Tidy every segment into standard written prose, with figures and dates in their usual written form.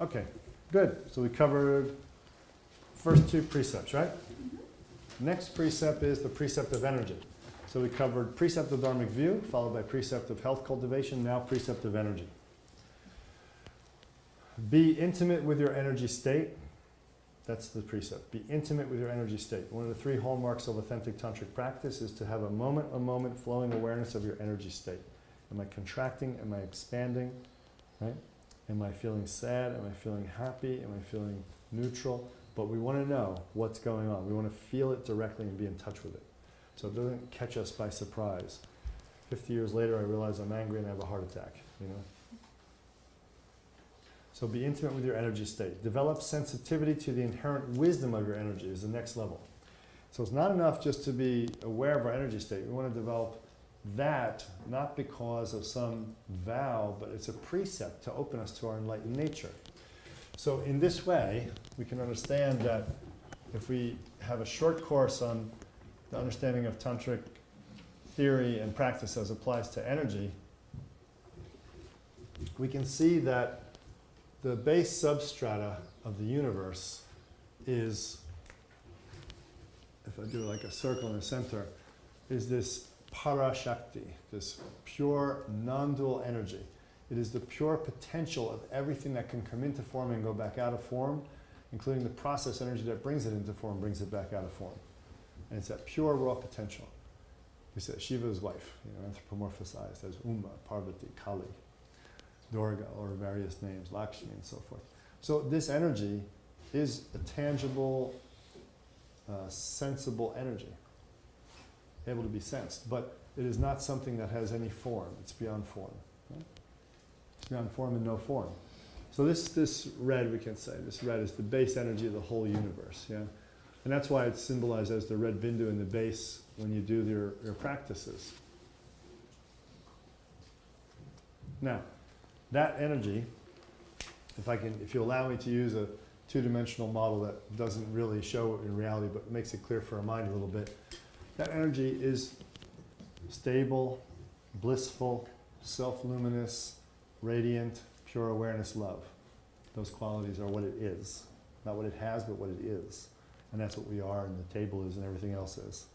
Okay, good. So we covered first two precepts, right? Next precept is the precept of energy. So we covered precept of dharmic view, followed by precept of health cultivation, now precept of energy. Be intimate with your energy state. That's the precept. Be intimate with your energy state. One of the three hallmarks of authentic tantric practice is to have a moment flowing awareness of your energy state. Am I contracting? Am I expanding? Right? Am I feeling sad? Am I feeling happy? Am I feeling neutral? But we want to know what's going on. We want to feel it directly and be in touch with it. So it doesn't catch us by surprise. 50 years later, I realize I'm angry and I have a heart attack, you know? So be intimate with your energy state. Develop sensitivity to the inherent wisdom of your energy is the next level. So it's not enough just to be aware of our energy state. We want to develop that, not because of some vow, but it's a precept to open us to our enlightened nature. So in this way, we can understand that if we have a short course on the understanding of tantric theory and practice as applies to energy, we can see that the base substrata of the universe is, if I do like a circle in the center, is this parashakti, this pure non-dual energy. It is the pure potential of everything that can come into form and go back out of form, including the process energy that brings it into form, brings it back out of form. And it's that pure raw potential. We say Shiva's wife, you know, anthropomorphized as Uma, Parvati, Kali, Durga, or various names, Lakshmi, and so forth. So this energy is a tangible, sensible energy, able to be sensed, but it is not something that has any form. It's beyond form. Right? It's beyond form and no form. So this red, we can say, this red is the base energy of the whole universe. Yeah, and that's why it's symbolized as the red bindu in the base when you do your practices. Now, that energy, if you allow me to use a two-dimensional model that doesn't really show it in reality but makes it clear for our mind a little bit, that energy is stable, blissful, self-luminous, radiant, pure awareness, love. Those qualities are what it is. Not what it has, but what it is. And that's what we are, and the table is, and everything else is.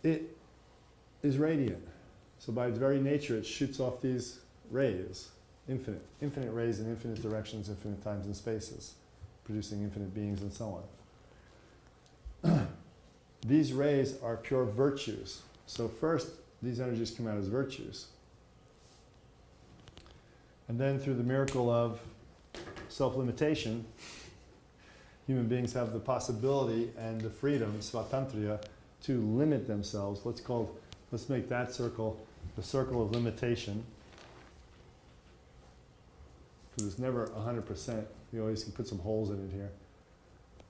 It is radiant. So by its very nature, it shoots off these rays, infinite rays in infinite directions, infinite times and spaces, producing infinite beings and so on. These rays are pure virtues. So first, these energies come out as virtues. And then through the miracle of self-limitation, human beings have the possibility and the freedom, svatantriya, to limit themselves. Let's make that circle the circle of limitation. Because it's never 100%. You always can put some holes in it here,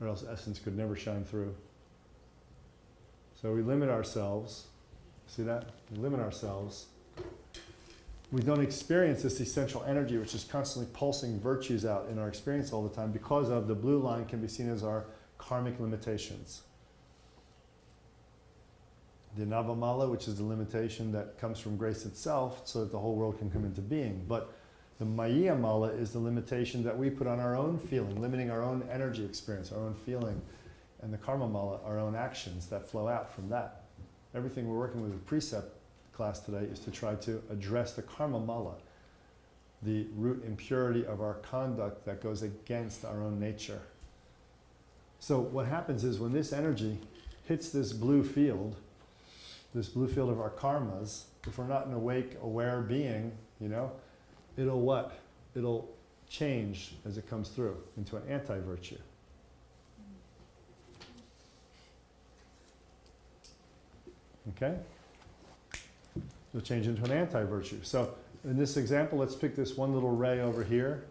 or else essence could never shine through. So we limit ourselves. See that? We limit ourselves. We don't experience this essential energy which is constantly pulsing virtues out in our experience all the time because of the blue line can be seen as our karmic limitations. The Navamala, which is the limitation that comes from grace itself so that the whole world can come into being. But the Maya Mala is the limitation that we put on our own feeling, limiting our own energy experience, our own feeling. And the Karma Mala, our own actions that flow out from that. Everything we're working with precept class today is to try to address the Karma Mala, the root impurity of our conduct that goes against our own nature. So what happens is when this energy hits this blue field of our karmas, if we're not an awake, aware being, you know, it'll what? It'll change as it comes through into an anti-virtue. Okay? It'll change into an anti-virtue. So in this example, let's pick this one little ray over here.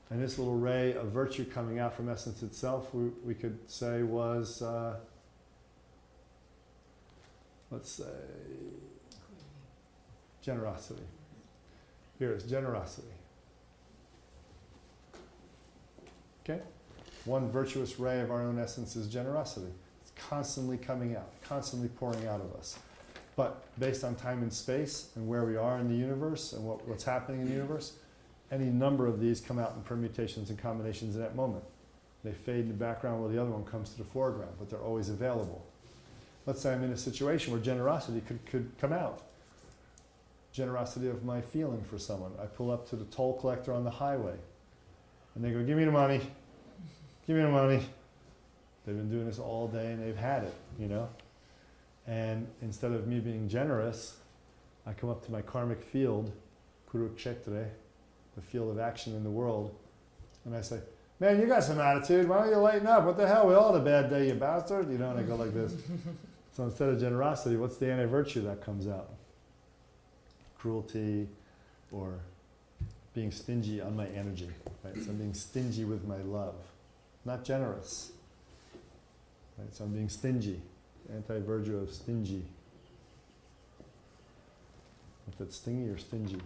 And this little ray of virtue coming out from essence itself, we could say was, let's say, generosity. Here is generosity. Okay? One virtuous ray of our own essence is generosity. It's constantly coming out, constantly pouring out of us. But based on time and space and where we are in the universe and what's happening in the universe, any number of these come out in permutations and combinations in that moment. They fade in the background while the other one comes to the foreground, but they're always available. Let's say I'm in a situation where generosity could come out. Generosity of my feeling for someone. I pull up to the toll collector on the highway, and they go, "Give me the money. Give me the money." They've been doing this all day and they've had it, you know? And instead of me being generous, I come up to my karmic field, Kurukshetra, the field of action in the world, and I say, "Man, you got some attitude. Why don't you lighten up? What the hell? We all had a bad day, you bastard." You know, and I go like this. So instead of generosity, what's the anti-virtue that comes out? Cruelty or being stingy on my energy. Right? So I'm being stingy with my love, not generous. Right? So I'm being stingy. Anti-virtue of stingy. Is that stingy or stingy?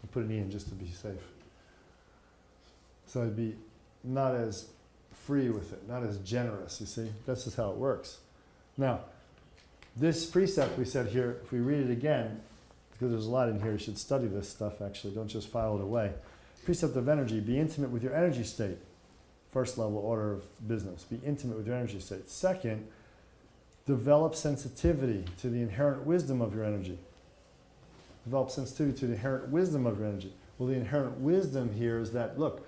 I put an E in just to be safe. So I'd be not as free with it, not as generous, you see? This is how it works. Now, this precept we said here, if we read it again, because there's a lot in here, you should study this stuff actually, don't just file it away. Precept of energy, be intimate with your energy state. First level order of business, be intimate with your energy state. Second, develop sensitivity to the inherent wisdom of your energy. Develop sensitivity to the inherent wisdom of your energy. Well, the inherent wisdom here is that, look,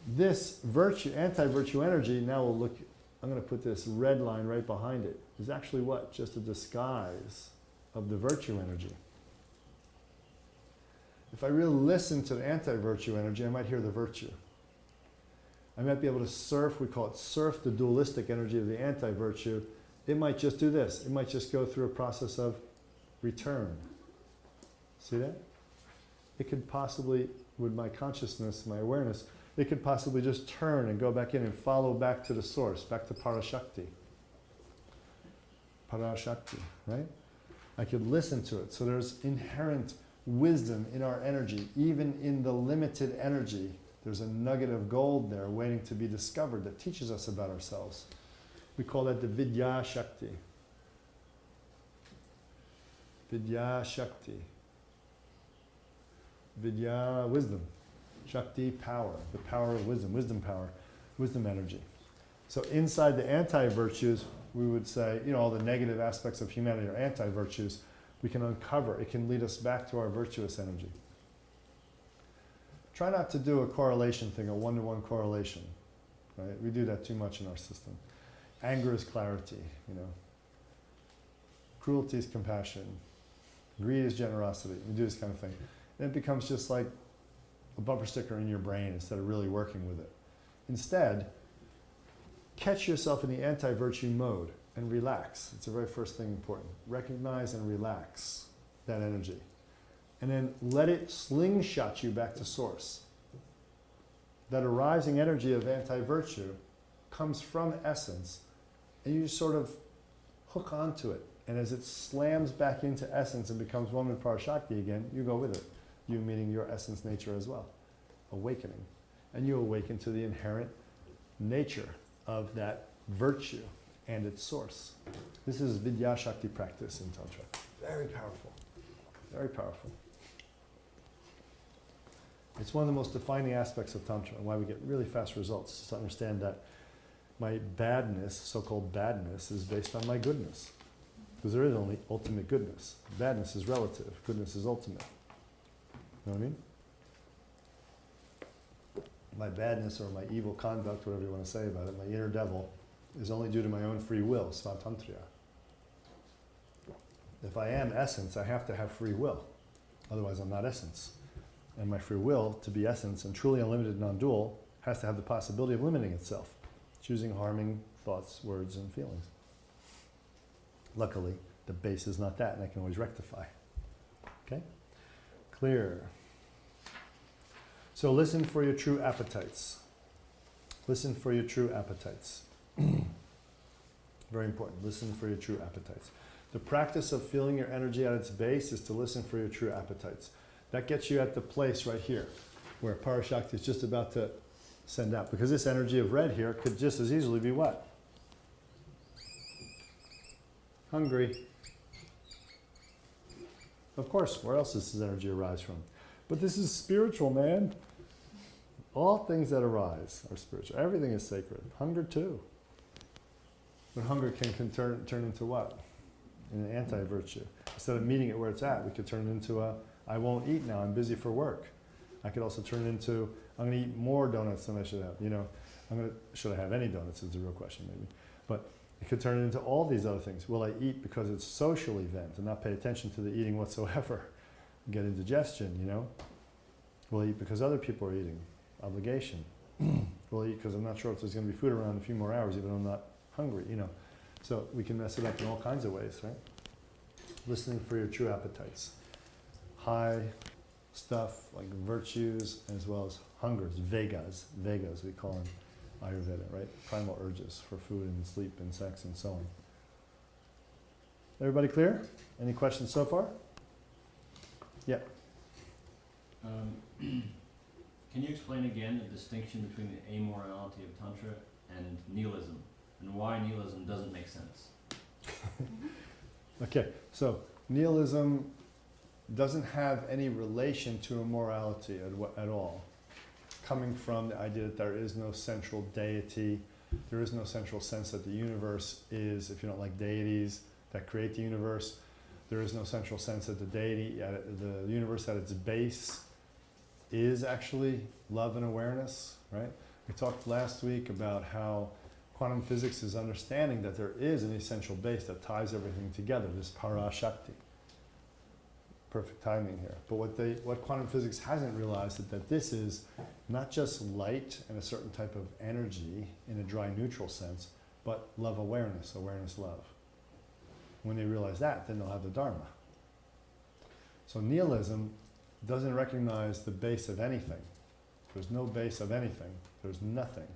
this virtue, anti-virtue energy, now we'll look, I'm going to put this red line right behind it, is actually what? Just a disguise of the virtue energy. If I really listen to the anti-virtue energy, I might hear the virtue. I might be able to surf, we call it surf the dualistic energy of the anti-virtue. It might just do this. It might just go through a process of return. See that? It could possibly, with my consciousness, my awareness, it could possibly just turn and go back in and follow back to the source, back to Parashakti. Parashakti, right? I could listen to it. So there's inherent wisdom in our energy, even in the limited energy. There's a nugget of gold there waiting to be discovered that teaches us about ourselves. We call that the Vidya Shakti. Vidya Shakti. Vidya, wisdom. Shakti, power. The power of wisdom. Wisdom power. Wisdom energy. So inside the anti-virtues, we would say, you know, all the negative aspects of humanity are anti-virtues. We can uncover. It can lead us back to our virtuous energy. Try not to do a correlation thing, a one-to-one correlation. Right? We do that too much in our system. Anger is clarity, you know. Cruelty is compassion. Greed is generosity. We do this kind of thing. And it becomes just like a bumper sticker in your brain instead of really working with it. Instead, catch yourself in the anti-virtue mode and relax. It's the very first thing important. Recognize and relax that energy. And then let it slingshot you back to source. That arising energy of anti-virtue comes from essence, and you just sort of hook onto it. And as it slams back into essence and becomes one with Parashakti again, you go with it. You meaning your essence nature as well. Awakening. And you awaken to the inherent nature of that virtue and its source. This is Vidya Shakti practice in Tantra. Very powerful. Very powerful. It's one of the most defining aspects of Tantra and why we get really fast results, is to understand that my badness, so-called badness, is based on my goodness. Because there is only ultimate goodness. Badness is relative. Goodness is ultimate. You know what I mean? My badness or my evil conduct, whatever you want to say about it, my inner devil, is only due to my own free will, svatantriya. If I am essence, I have to have free will. Otherwise, I'm not essence. And my free will, to be essence and truly unlimited non-dual, has to have the possibility of limiting itself, choosing harming thoughts, words, and feelings. Luckily, the base is not that, and I can always rectify. Okay? Clear. So listen for your true appetites. Listen for your true appetites. Very important. Listen for your true appetites. The practice of feeling your energy at its base is to listen for your true appetites. That gets you at the place right here, where Parashakti is just about to send out. Because this energy of red here could just as easily be what? Hungry. Of course, where else does this energy arise from? But this is spiritual, man. All things that arise are spiritual. Everything is sacred. Hunger too. But hunger can turn into what? An anti-virtue. Instead of meeting it where it's at, we could turn it into a, I won't eat now, I'm busy for work. I could also turn it into, I'm going to eat more donuts than I should have. You know, should I have any donuts is the real question maybe. But it could turn into all these other things. Will I eat because it's a social event and not pay attention to the eating whatsoever? Get indigestion, you know? Will I eat because other people are eating? Obligation. Will I eat because I'm not sure if there's going to be food around in a few more hours even though I'm not hungry, you know? So we can mess it up in all kinds of ways, right? Listening for your true appetites. High stuff like virtues as well as hungers, vegas we call them Ayurveda, right? Primal urges for food and sleep and sex and so on. Everybody clear? Any questions so far? Yeah. Can you explain again the distinction between the amorality of Tantra and nihilism, and why nihilism doesn't make sense? Okay, so nihilism doesn't have any relation to immorality at all. Coming from the idea that there is no central deity, there is no central sense that the universe is, if you don't like deities that create the universe, there is no central sense that the deity, the universe at its base is actually love and awareness, right? We talked last week about how quantum physics is understanding that there is an essential base that ties everything together, this Parashakti. Perfect timing here. But what quantum physics hasn't realized is that this is not just light and a certain type of energy in a dry neutral sense, but love awareness, awareness love. When they realize that, then they'll have the Dharma. So nihilism doesn't recognize the base of anything. There's no base of anything. There's nothing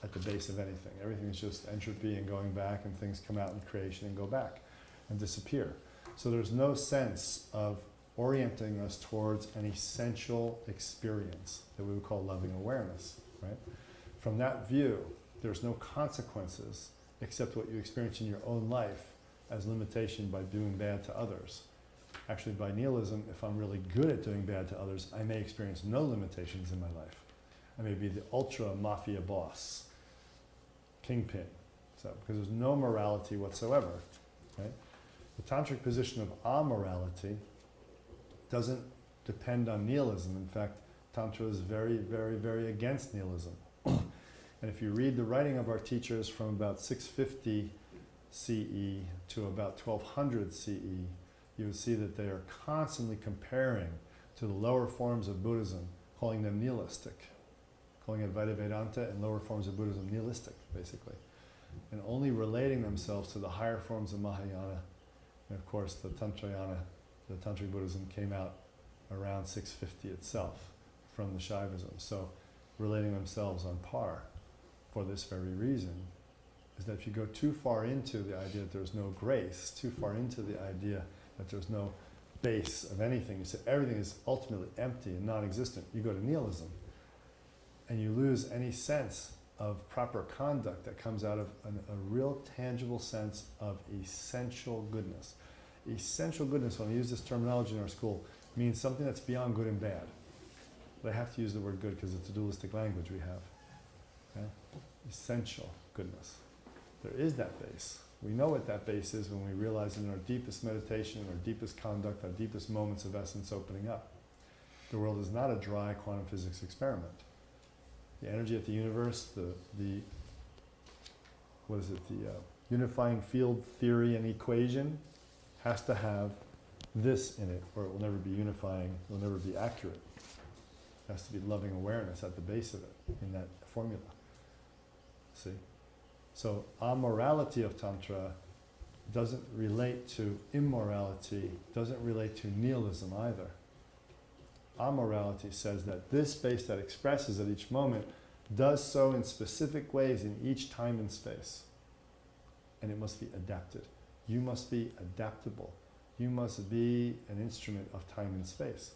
at the base of anything. Everything is just entropy and going back, and things come out in creation and go back and disappear. So there's no sense of orienting us towards an essential experience that we would call loving awareness, right? From that view, there's no consequences except what you experience in your own life as limitation by doing bad to others. Actually, by nihilism, if I'm really good at doing bad to others, I may experience no limitations in my life. I may be the ultra mafia boss, kingpin, so because there's no morality whatsoever, right? The tantric position of amorality doesn't depend on nihilism. In fact, Tantra is very, very, very against nihilism. And if you read the writing of our teachers from about 650 CE to about 1200 CE, you would see that they are constantly comparing to the lower forms of Buddhism, calling them nihilistic, calling Advaita Vedanta and lower forms of Buddhism nihilistic, basically, and only relating themselves to the higher forms of Mahayana. And of course, the Tantrayana, the Tantric Buddhism came out around 650 itself from the Shaivism. So relating themselves on par for this very reason is that if you go too far into the idea that there's no grace, too far into the idea that there's no base of anything, you say everything is ultimately empty and non-existent, you go to nihilism and you lose any sense of proper conduct that comes out of a real tangible sense of essential goodness. Essential goodness, when I use this terminology in our school, means something that's beyond good and bad. But I have to use the word good because it's a dualistic language we have. Okay? Essential goodness. There is that base. We know what that base is when we realize it in our deepest meditation, our deepest conduct, our deepest moments of essence opening up. The world is not a dry quantum physics experiment. The energy of the universe, the unifying field theory and equation has to have this in it, or it will never be unifying, it will never be accurate. It has to be loving awareness at the base of it, in that formula. See? So, amorality of Tantra doesn't relate to immorality, doesn't relate to nihilism either. Amorality says that this base that expresses at each moment does so in specific ways in each time and space. And it must be adapted. You must be adaptable. You must be an instrument of time and space.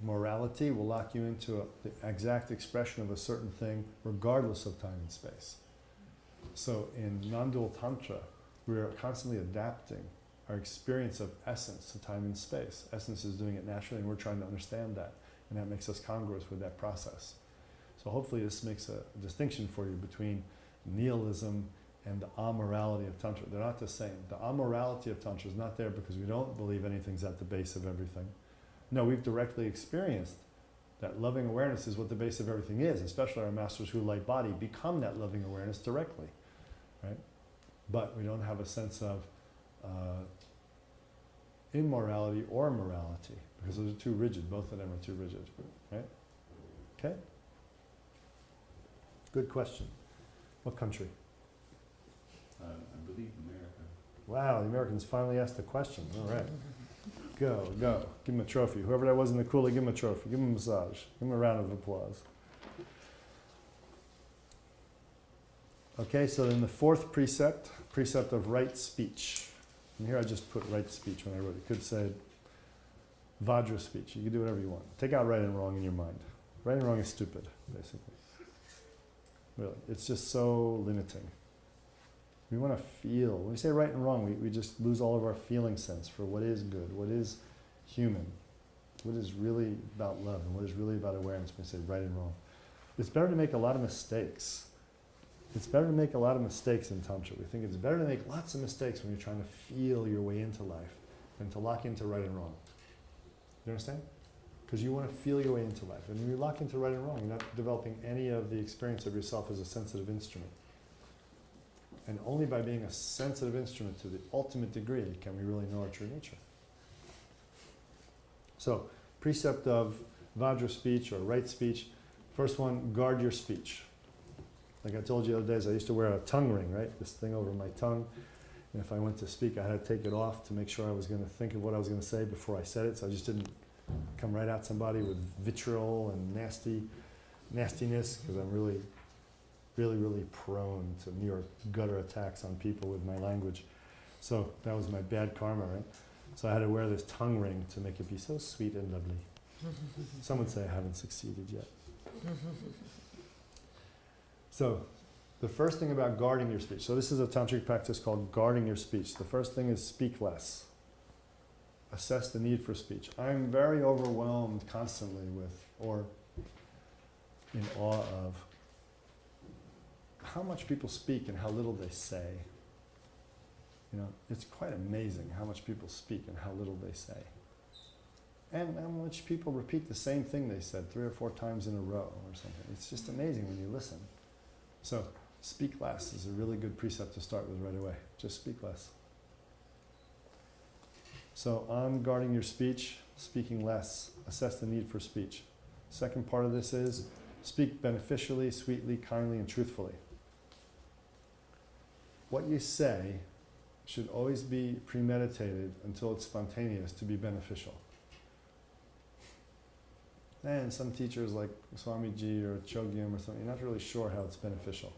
Morality will lock you into the exact expression of a certain thing regardless of time and space. So in non-dual Tantra, we are constantly adapting our experience of essence, time and space. Essence is doing it naturally, and we're trying to understand that, and that makes us congruous with that process. So hopefully this makes a distinction for you between nihilism and the amorality of Tantra. They're not the same. The amorality of Tantra is not there because we don't believe anything's at the base of everything. No, we've directly experienced that loving awareness is what the base of everything is, especially our masters who light body become that loving awareness directly, right? But we don't have a sense of immorality or morality because those are too rigid. Both of them are too rigid, right? Okay? Good question. What country? I believe America. Wow, the Americans finally asked a question. All right. Go. Give him a trophy. Whoever that was in the cooler, give him a trophy. Give him a massage. Give him a round of applause. Okay, so then the fourth precept, precept of right speech. And here I just put right speech when I wrote it. You could say Vajra speech. You can do whatever you want. Take out right and wrong in your mind. Right and wrong is stupid, basically. Really. It's just so limiting. We want to feel. When we say right and wrong, we just lose all of our feeling sense for what is good, what is human, what is really about love, and what is really about awareness when we say right and wrong. It's better to make a lot of mistakes. It's better to make a lot of mistakes in Tantra. We think it's better to make lots of mistakes when you're trying to feel your way into life than to lock into right and wrong. You understand? Because you want to feel your way into life. And when you lock into right and wrong, you're not developing any of the experience of yourself as a sensitive instrument. And only by being a sensitive instrument to the ultimate degree can we really know our true nature. So, precept of Vajra speech or right speech. First one, guard your speech. Like I told you the other days, I used to wear a tongue ring, right? This thing over my tongue. And if I went to speak, I had to take it off to make sure I was going to think of what I was going to say before I said it. So I just didn't come right at somebody with vitriol and nastiness, because I'm really prone to New York gutter attacks on people with my language. So that was my bad karma, right? So I had to wear this tongue ring to make it be so sweet and lovely. Some would say I haven't succeeded yet. So the first thing about guarding your speech. So this is a tantric practice called guarding your speech. The first thing is speak less. Assess the need for speech. I'm very overwhelmed constantly with, or in awe of, how much people speak and how little they say. You know, it's quite amazing how much people speak and how little they say. And how much people repeat the same thing they said 3 or 4 times in a row or something. It's just amazing when you listen. So, speak less is a really good precept to start with right away. Just speak less. So, on guarding your speech, speaking less, assess the need for speech. Second part of this is speak beneficially, sweetly, kindly, and truthfully. What you say should always be premeditated until it's spontaneous to be beneficial. And some teachers like Swamiji or Chogyam or something, you're not really sure how it's beneficial.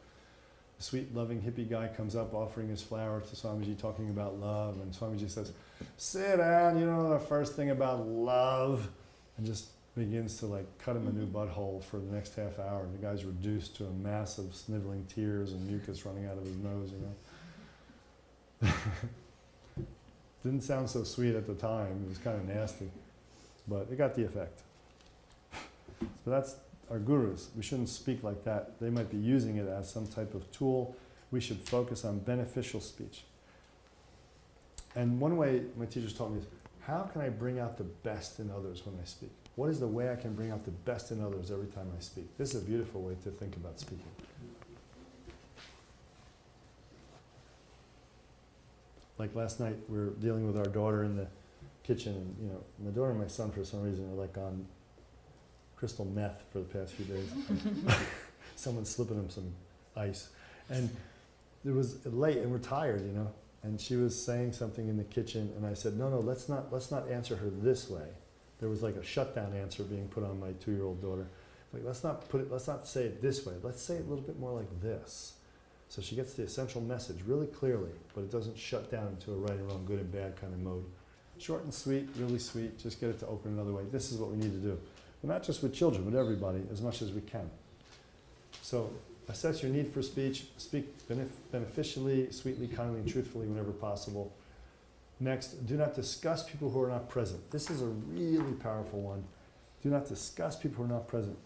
The sweet, loving hippie guy comes up offering his flower to Swamiji, talking about love, and Swamiji says, "Sit down, you don't know the first thing about love," and just begins to like cut him a new butthole for the next half hour. The guy's reduced to a mass of sniveling tears and mucus running out of his nose, you know. Didn't sound so sweet at the time, it was kind of nasty, but it got the effect. So that's our gurus. We shouldn't speak like that. They might be using it as some type of tool. We should focus on beneficial speech. And one way my teachers taught me is, how can I bring out the best in others when I speak? What is the way I can bring out the best in others every time I speak? This is a beautiful way to think about speaking. Like last night, we were dealing with our daughter in the kitchen, and you know, my daughter and my son, for some reason, are like on crystal meth for the past few days. Someone's slipping them some ice. And it was late and we're tired, you know. And she was saying something in the kitchen, and I said, no, let's not answer her this way. There was like a shutdown answer being put on my 2-year-old daughter. Like, let's not say it this way. Let's say it a little bit more like this. So she gets the essential message really clearly, but it doesn't shut down into a right and wrong, good and bad kind of mode. Short and sweet, really sweet, just get it to open another way. This is what we need to do. But not just with children, with everybody, as much as we can. So assess your need for speech, speak beneficially, sweetly, kindly, and truthfully whenever possible. Next, do not discuss people who are not present. This is a really powerful one. Do not discuss people who are not present.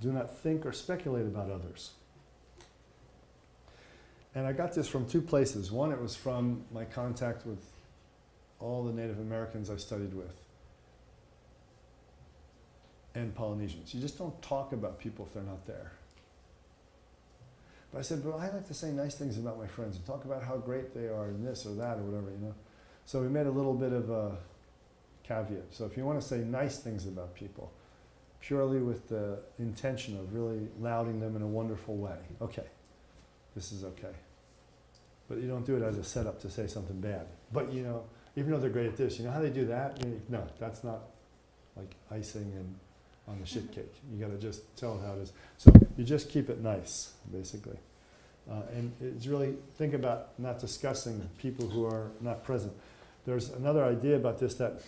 Do not think or speculate about others. And I got this from two places. One, it was from my contact with all the Native Americans I studied with and Polynesians. You just don't talk about people if they're not there. But I said, but I like to say nice things about my friends and talk about how great they are in this or that or whatever, you know. So we made a little bit of a caveat. So if you want to say nice things about people, purely with the intention of really lauding them in a wonderful way, okay, this is okay. But you don't do it as a setup to say something bad. But you know, even though they're great at this, you know how they do that? No, that's not like icing and on the shit cake. You got to just tell it how it is. So you just keep it nice, basically. And it's really, think about not discussing people who are not present. There's another idea about this that,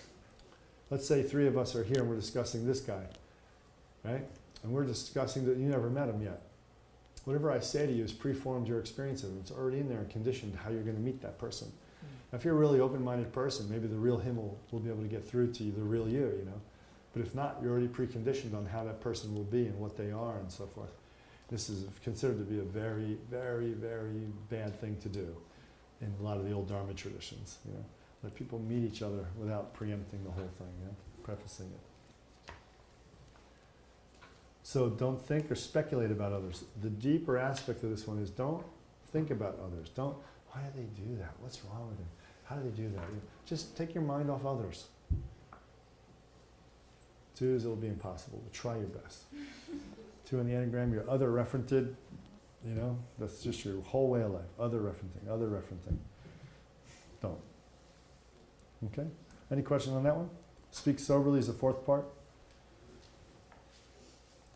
let's say three of us are here and we're discussing this guy, right? And we're discussing that you never met him yet. Whatever I say to you is preformed your experience of him. It's already in there and conditioned how you're going to meet that person. Now, if you're a really open-minded person, maybe the real him will be able to get through to you, the real you, you know. But if not, you're already preconditioned on how that person will be and what they are and so forth. This is considered to be a very, very, very bad thing to do in a lot of the old Dharma traditions, you know. Let people meet each other without preempting the whole thing, you know, prefacing it. So don't think or speculate about others. The deeper aspect of this one is don't think about others. Don't, why do they do that? What's wrong with them? How do they do that? Just take your mind off others. 2 is it'll be impossible, but try your best. 2 in the Enneagram, you're other referented, you know, that's just your whole way of life. Other referenting, other referenting. Don't. Okay? Any questions on that one? Speak soberly is the 4th part.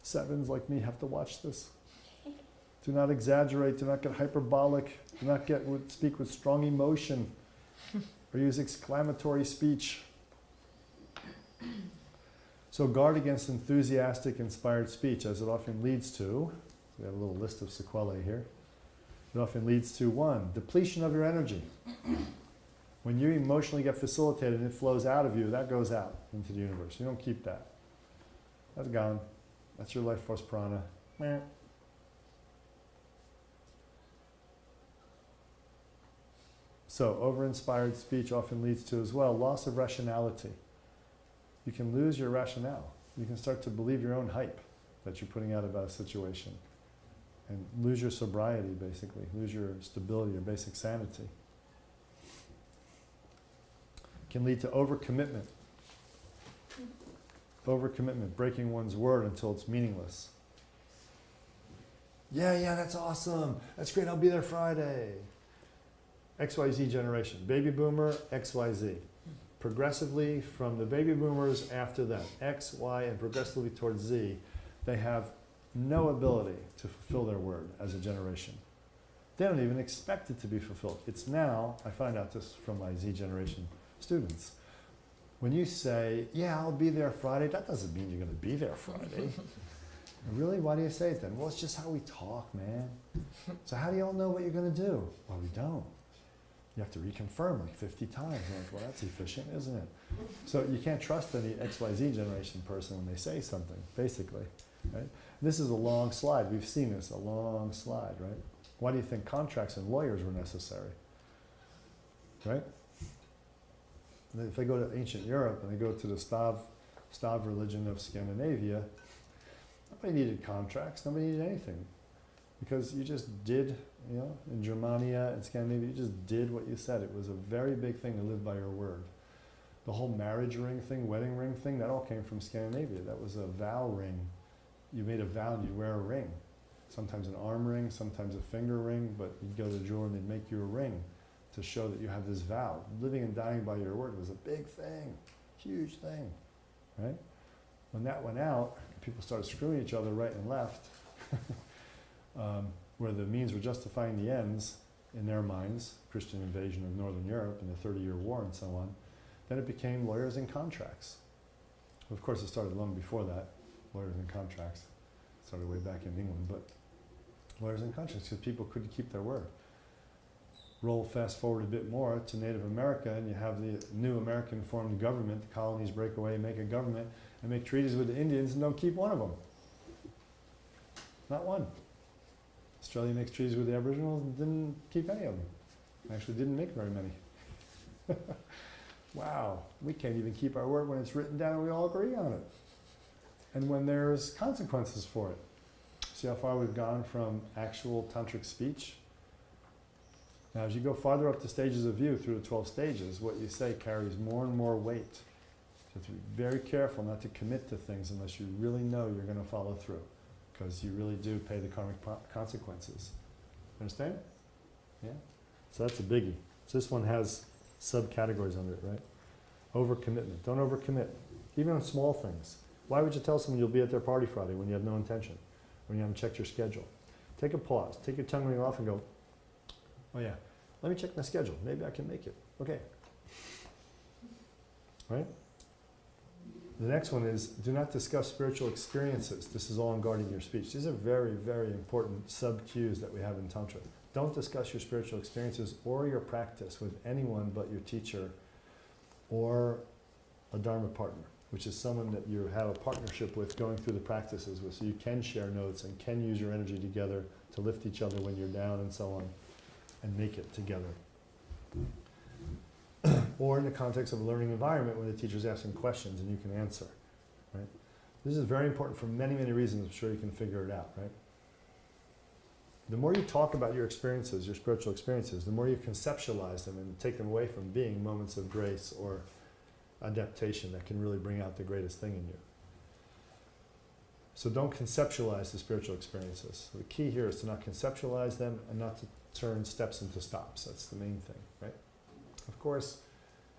7s like me have to watch this. Do not exaggerate, do not get hyperbolic, do not speak with strong emotion, or use exclamatory speech. So guard against enthusiastic, inspired speech, as it often leads to, we have a little list of sequelae here, it often leads to 1, depletion of your energy. When you emotionally get facilitated and it flows out of you, that goes out into the universe. You don't keep that. That's gone. That's your life force prana. Meh. So over-inspired speech often leads to, as well, loss of rationality. You can lose your rationale. You can start to believe your own hype that you're putting out about a situation. And lose your sobriety, basically. Lose your stability, your basic sanity. Can lead to overcommitment. Overcommitment, breaking one's word until it's meaningless. Yeah, that's awesome. That's great, I'll be there Friday. XYZ generation. Baby boomer, XYZ. Progressively from the baby boomers after that, X, Y, and progressively towards Z, they have no ability to fulfill their word as a generation. They don't even expect it to be fulfilled. It's now, I find out this from my Z generation students, when you say, yeah, I'll be there Friday, that doesn't mean you're going to be there Friday. Really? Why do you say it then? Well, it's just how we talk, man. So how do you all know what you're going to do? Well, we don't. You have to reconfirm like 50 times. You're like, well, that's efficient, isn't it? So you can't trust any XYZ generation person when they say something, basically. Right? This is a long slide. We've seen this, a long slide, right? Why do you think contracts and lawyers were necessary? Right? And if they go to ancient Europe and they go to the Slav religion of Scandinavia, nobody needed contracts, nobody needed anything. Because you just did, you know, in Germania and Scandinavia, you just did what you said. It was a very big thing to live by your word. The whole marriage ring thing, wedding ring thing, that all came from Scandinavia. That was a vow ring. You made a vow and you'd wear a ring. Sometimes an arm ring, sometimes a finger ring, but you'd go to the jeweler and they'd make you a ring to show that you have this vow. Living and dying by your word was a big thing, huge thing, right? When that went out, people started screwing each other right and left, where the means were justifying the ends in their minds, Christian invasion of Northern Europe and the 30-year war and so on, then it became lawyers and contracts. Of course, it started long before that, lawyers and contracts. It started way back in England, but lawyers and contracts, because people couldn't keep their word. roll fast forward a bit more to Native America, and you have the new American formed government, the colonies break away, make a government, and make treaties with the Indians and don't keep one of them. Not one. Australia makes treaties with the Aboriginals and didn't keep any of them. Actually didn't make very many. Wow, we can't even keep our word when it's written down and we all agree on it. And when there's consequences for it. See how far we've gone from actual tantric speech? Now as you go farther up the stages of view through the 12 stages, what you say carries more and more weight. So you have to be very careful not to commit to things unless you really know you're going to follow through. Because you really do pay the karmic consequences. Understand? Yeah? So that's a biggie. So this one has subcategories under it, right? Overcommitment. Don't overcommit. Even on small things. Why would you tell someone you'll be at their party Friday when you have no intention? When you haven't checked your schedule? Take a pause. Take your tongue ring off and go, oh yeah, let me check my schedule. Maybe I can make it. Okay. Right? The next one is, do not discuss spiritual experiences. This is all in guarding your speech. These are very, very important sub-cues that we have in Tantra. Don't discuss your spiritual experiences or your practice with anyone but your teacher or a Dharma partner, which is someone that you have a partnership with going through the practices with, so you can share notes and can use your energy together to lift each other when you're down and so on, and make it together. Or in the context of a learning environment when the teacher's asking questions and you can answer, right? This is very important for many, many reasons. I'm sure you can figure it out, right? The more you talk about your experiences, your spiritual experiences, the more you conceptualize them and take them away from being moments of grace or adaptation that can really bring out the greatest thing in you. So don't conceptualize the spiritual experiences. The key here is to not conceptualize them and not to turn steps into stops. That's the main thing, right? Of course,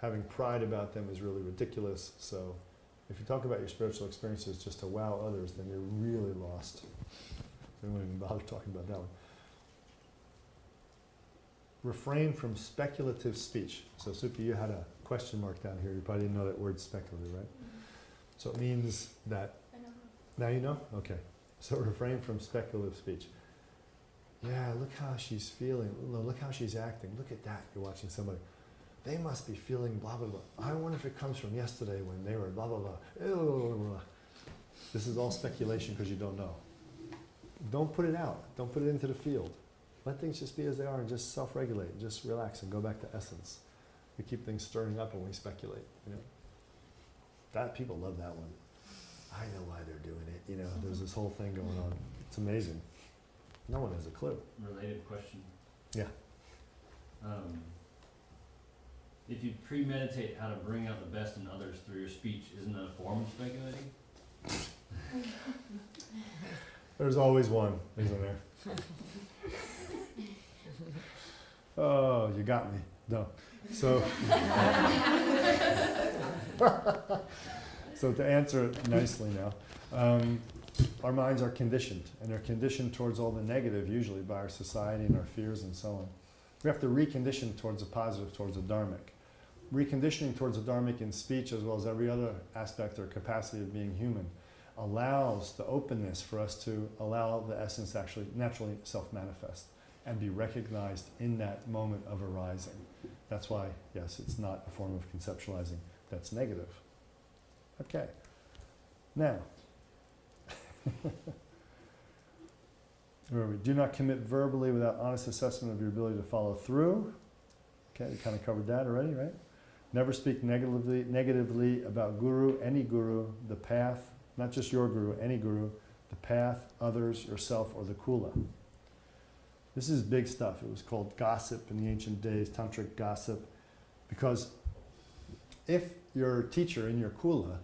having pride about them is really ridiculous. So if you talk about your spiritual experiences just to wow others, then you're really lost. We won't even bother talking about that one. Refrain from speculative speech. So Suki, you had a question mark down here. You probably didn't know that word speculative, right? So it means that, now you know? Okay. So refrain from speculative speech. Yeah, look how she's feeling. Look how she's acting. Look at that. You're watching somebody. They must be feeling blah, blah, blah. I wonder if it comes from yesterday when they were blah, blah, blah. Blah, blah, blah. This is all speculation because you don't know. Don't put it out. Don't put it into the field. Let things just be as they are and just self-regulate. And just relax and go back to essence. We keep things stirring up when we speculate. You know, that people love that one. I know why they're doing it. You know, there's this whole thing going on. It's amazing. No one has a clue. Related question. Yeah. If you premeditate how to bring out the best in others through your speech, isn't that a form of speculating? There's always one, isn't there? Oh, you got me. No. So, so to answer it nicely now, our minds are conditioned, and they're conditioned towards all the negative, usually by our society and our fears and so on. We have to recondition towards the positive, towards the dharmic. Reconditioning towards the dharmic in speech, as well as every other aspect or capacity of being human, allows the openness for us to allow the essence to actually naturally self-manifest and be recognized in that moment of arising. That's why, yes, it's not a form of conceptualizing that's negative. Okay. Now, where are we? Do not commit verbally without honest assessment of your ability to follow through. Okay, we kind of covered that already, right? Never speak negatively about guru, any guru, the path, not just your guru, any guru, the path, others, yourself, or the kula. This is big stuff. It was called gossip in the ancient days, tantric gossip, because if your teacher in your kula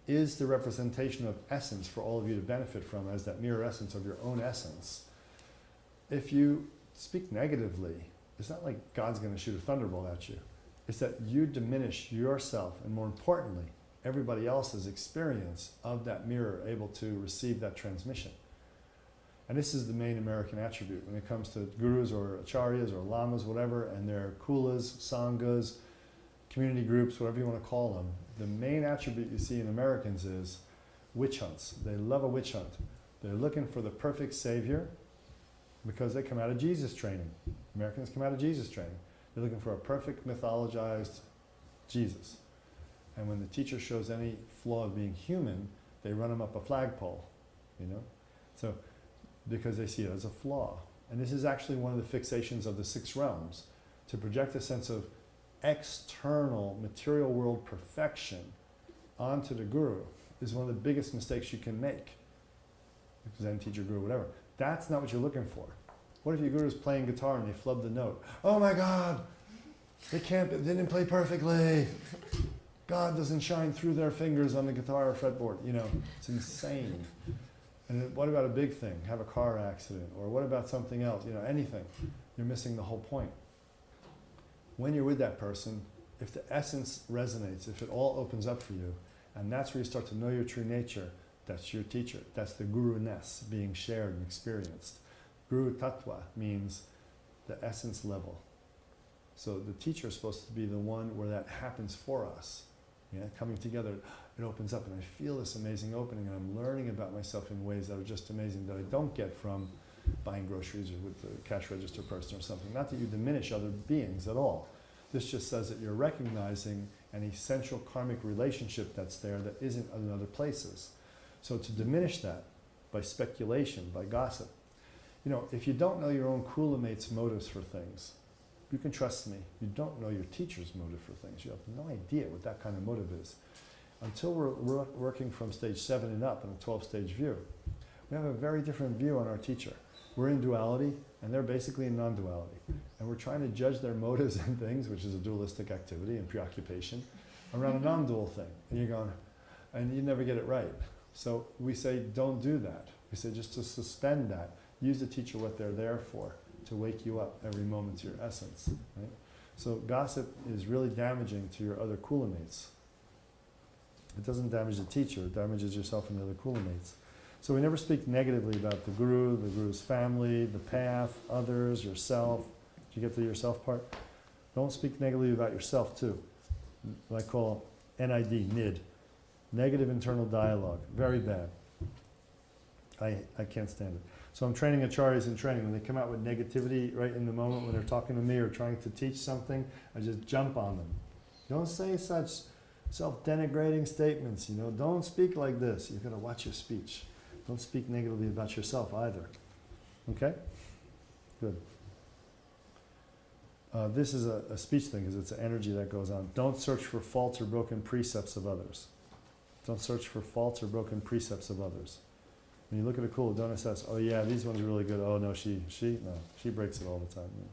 is the representation of essence for all of you to benefit from as that mirror essence of your own essence, if you speak negatively, it's not like God's going to shoot a thunderbolt at you. It's that you diminish yourself and, more importantly, everybody else's experience of that mirror able to receive that transmission. And this is the main American attribute when it comes to gurus or acharyas or lamas, whatever, and their kulas, sanghas, community groups, whatever you want to call them. The main attribute you see in Americans is witch hunts. They love a witch hunt. They're looking for the perfect savior, Because they come out of Jesus training. Americans come out of Jesus training. They're looking for a perfect mythologized Jesus. And when the teacher shows any flaw of being human, they run them up a flagpole, you know? So, because they see it as a flaw. And this is actually one of the fixations of the 6 realms, to project a sense of external material world perfection onto the guru is one of the biggest mistakes you can make. Zen teacher, guru, whatever. That's not what you're looking for. What if your guru's playing guitar and they flub the note? Oh my God, they didn't play perfectly. God doesn't shine through their fingers on the guitar or fretboard. You know, it's insane. And then what about a big thing? Have a car accident? Or what about something else? You know, anything. You're missing the whole point. When you're with that person, if the essence resonates, if it all opens up for you, and that's where you start to know your true nature, that's your teacher. That's the guru-ness being shared and experienced. Guru tattva means the essence level. So the teacher is supposed to be the one where that happens for us. Yeah, coming together, it opens up and I feel this amazing opening and I'm learning about myself in ways that are just amazing that I don't get from buying groceries or with the cash register person or something. Not that you diminish other beings at all. This just says that you're recognizing an essential karmic relationship that's there that isn't in other places. So to diminish that by speculation, by gossip, you know, if you don't know your own Kula mate's motives for things, you can trust me, you don't know your teacher's motive for things. You have no idea what that kind of motive is. Until we're working from stage 7 and up in a 12-stage view, we have a very different view on our teacher. We're in duality, and they're basically in non-duality. And we're trying to judge their motives and things, which is a dualistic activity and preoccupation, around a non-dual thing. And you're going, and you never get it right. So we say, don't do that. We say just to suspend that. Use the teacher what they're there for, to wake you up every moment to your essence. Right? So gossip is really damaging to your other Kula mates. It doesn't damage the teacher, it damages yourself and the other Kula mates. So we never speak negatively about the guru's family, the path, others, yourself. Did you get to the yourself part? Don't speak negatively about yourself too. What I call NID, negative internal dialogue. Very bad. I can't stand it. So I'm training acharyas in training. When they come out with negativity right in the moment when they're talking to me or trying to teach something, I just jump on them. Don't say such self-denigrating statements, you know. Don't speak like this. You've got to watch your speech. Don't speak negatively about yourself either. Okay? Good. This is a speech thing because it's an energy that goes on. Don't search for faults or broken precepts of others. Don't search for faults or broken precepts of others. When you look at a Kula, don't assess, oh yeah, these ones are really good. Oh no, she breaks it all the time. You know.